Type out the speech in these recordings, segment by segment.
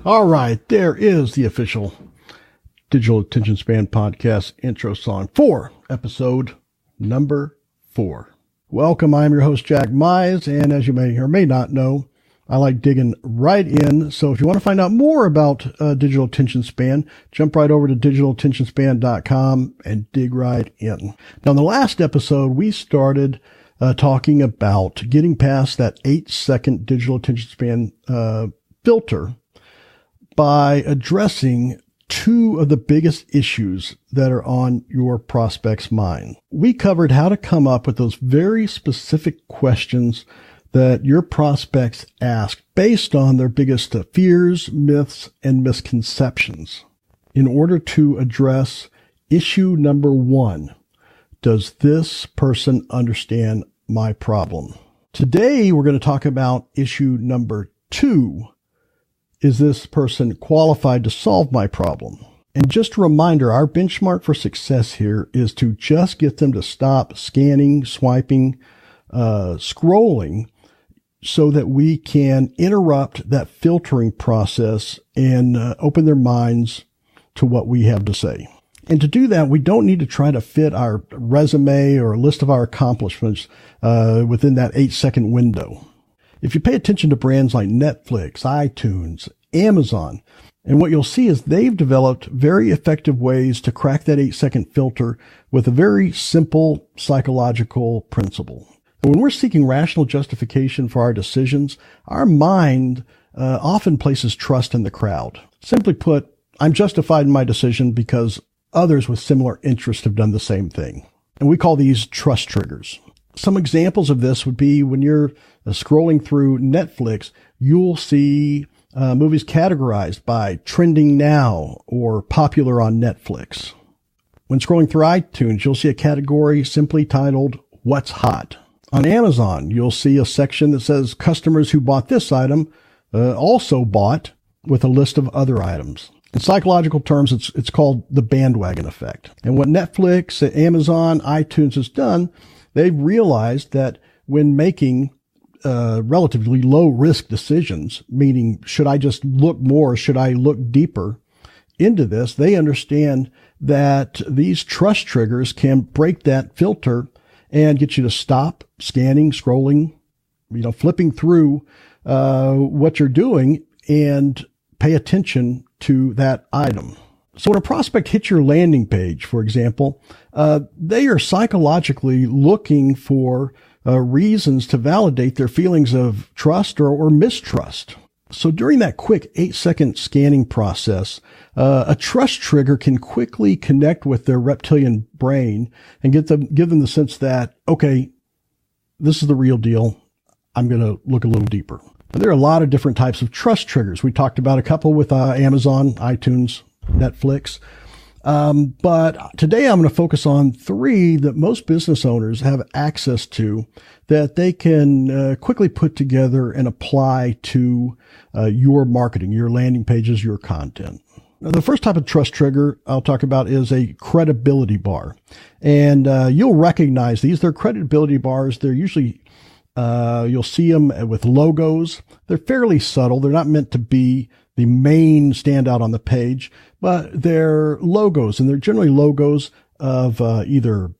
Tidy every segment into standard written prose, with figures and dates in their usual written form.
All right, there is the official Digital Attention Span Podcast intro song for episode number 4. Welcome, I'm your host, Jack Mize, and as you may or may not know, I like digging right in. So if you want to find out more about digital attention span, jump right over to digitalattentionspan.com and dig right in. Now, in the last episode, we started talking about getting past that 8-second digital attention span filter by addressing 2 of the biggest issues that are on your prospect's mind. We covered how to come up with those very specific questions that your prospects ask based on their biggest fears, myths, and misconceptions in order to address issue number 1. Does this person understand my problem? Today, we're going to talk about issue number 2. Is this person qualified to solve my problem? And just a reminder, our benchmark for success here is to just get them to stop scanning, swiping, scrolling, so that we can interrupt that filtering process and open their minds to what we have to say. And to do that, we don't need to try to fit our resume or a list of our accomplishments within that 8-second window. If you pay attention to brands like Netflix, iTunes, Amazon, and what you'll see is they've developed very effective ways to crack that 8-second filter with a very simple psychological principle. When we're seeking rational justification for our decisions, our mind often places trust in the crowd. Simply put, I'm justified in my decision because others with similar interests have done the same thing. And we call these trust triggers. Some examples of this would be when you're scrolling through Netflix, you'll see movies categorized by trending now or popular on Netflix. When scrolling through iTunes, you'll see a category simply titled What's Hot. On Amazon, you'll see a section that says customers who bought this item also bought, with a list of other items. In psychological terms, it's called the bandwagon effect. And what Netflix, Amazon, iTunes has done, they've realized that when making relatively low risk decisions, meaning should I just look more, should I look deeper into this, they understand that these trust triggers can break that filter and get you to stop scanning, scrolling, flipping through what you're doing and pay attention to that item. So when a prospect hits your landing page, for example, they are psychologically looking for reasons to validate their feelings of trust or mistrust. So during that quick 8-second scanning process, a trust trigger can quickly connect with their reptilian brain and give them the sense that, okay, this is the real deal. I'm going to look a little deeper. And there are a lot of different types of trust triggers. We talked about a couple with Amazon, iTunes, Netflix. But today I'm going to focus on 3 that most business owners have access to that they can quickly put together and apply to your marketing, your landing pages, your content. Now, the first type of trust trigger I'll talk about is a credibility bar. And you'll recognize these. They're credibility bars. They're usually you'll see them with logos. They're fairly subtle. They're not meant to be the main standout on the page, but they're logos, and they're generally logos of either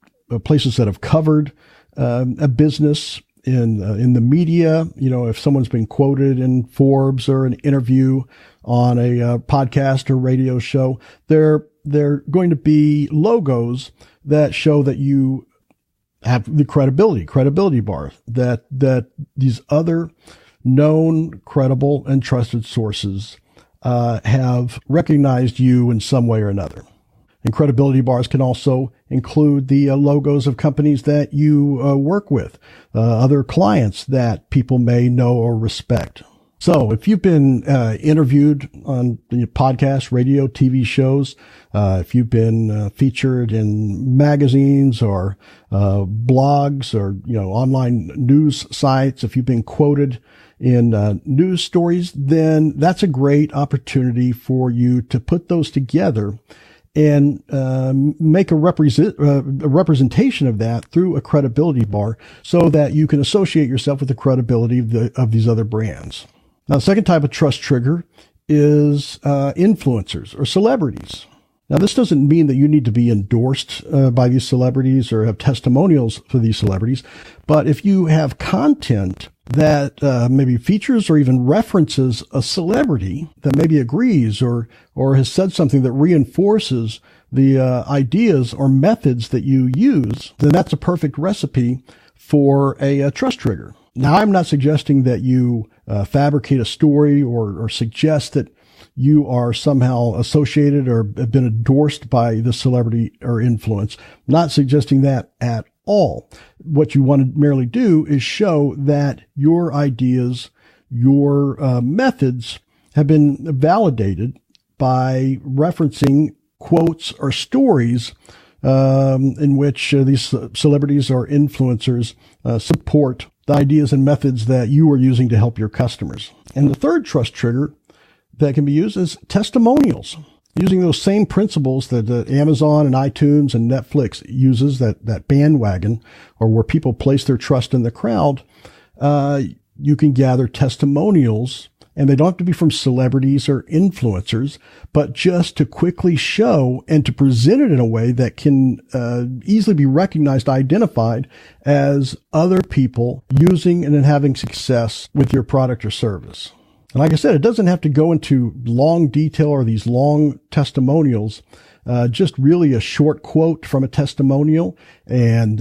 places that have covered a business in the media. If someone's been quoted in Forbes or an interview on a podcast or radio show, they're going to be logos that show that you have the credibility bar, that these other known, credible, and trusted sources have recognized you in some way or another. And credibility bars can also include the logos of companies that you work with, other clients that people may know or respect. So if you've been interviewed on podcasts, radio, TV shows, if you've been featured in magazines or blogs or online news sites, if you've been quoted in news stories, then that's a great opportunity for you to put those together and make a representation of that through a credibility bar so that you can associate yourself with the credibility of these other brands. Now, the second type of trust trigger is influencers or celebrities. Now, this doesn't mean that you need to be endorsed by these celebrities or have testimonials for these celebrities, but if you have content that maybe features or even references a celebrity that maybe agrees or has said something that reinforces the ideas or methods that you use, then that's a perfect recipe for a trust trigger. Now, I'm not suggesting that you fabricate a story or suggest that you are somehow associated or have been endorsed by the celebrity or influence. Not suggesting that at all. What you want to merely do is show that your ideas, your methods have been validated by referencing quotes or stories in which these celebrities or influencers support the ideas and methods that you are using to help your customers. And the third trust trigger that can be used is testimonials. Using those same principles that Amazon and iTunes and Netflix uses, that bandwagon, or where people place their trust in the crowd, you can gather testimonials, and they don't have to be from celebrities or influencers, but just to quickly show and to present it in a way that can easily be recognized, identified as other people using and having success with your product or service. And like I said, it doesn't have to go into long detail or these long testimonials, just really a short quote from a testimonial and,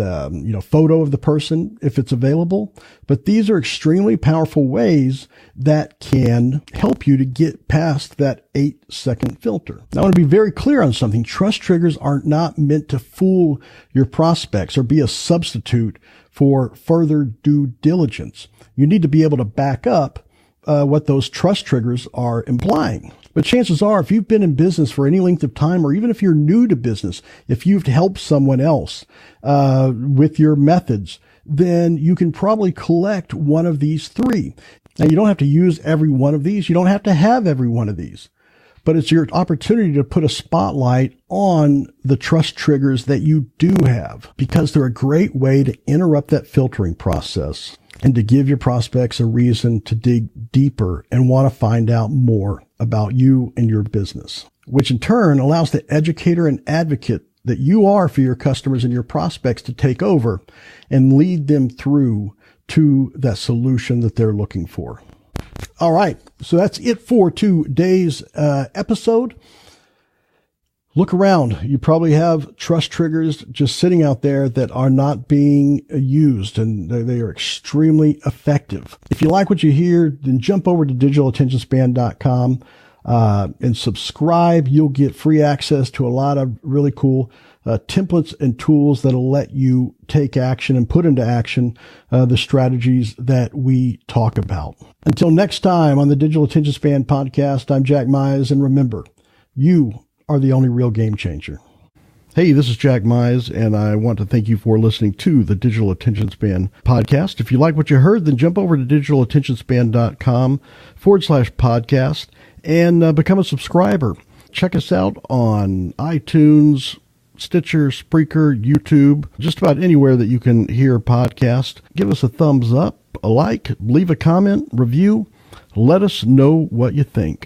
photo of the person if it's available. But these are extremely powerful ways that can help you to get past that 8-second filter. Now, I want to be very clear on something. Trust triggers are not meant to fool your prospects or be a substitute for further due diligence. You need to be able to back up what those trust triggers are implying. But chances are, if you've been in business for any length of time, or even if you're new to business, if you've helped someone else with your methods, then you can probably collect one of these three. Now, you don't have to use every one of these. You don't have to have every one of these. But it's your opportunity to put a spotlight on the trust triggers that you do have, because they're a great way to interrupt that filtering process and to give your prospects a reason to dig deeper and want to find out more about you and your business, which in turn allows the educator and advocate that you are for your customers and your prospects to take over and lead them through to that solution that they're looking for. All right. So that's it for today's episode. Look around. You probably have trust triggers just sitting out there that are not being used, and they are extremely effective. If you like what you hear, then jump over to digitalattentionspan.com and subscribe. You'll get free access to a lot of really cool templates and tools that'll let you take action and put into action the strategies that we talk about. Until next time on the Digital Attention Span podcast, I'm Jack Mize, and remember, you are the only real game changer. Hey, this is Jack Mize, and I want to thank you for listening to the Digital Attention Span podcast. If you like what you heard, then jump over to digitalattentionspan.com/podcast and become a subscriber. Check us out on iTunes, Stitcher, Spreaker, YouTube, just about anywhere that you can hear podcasts. Give us a thumbs up, a like, leave a comment, review. Let us know what you think.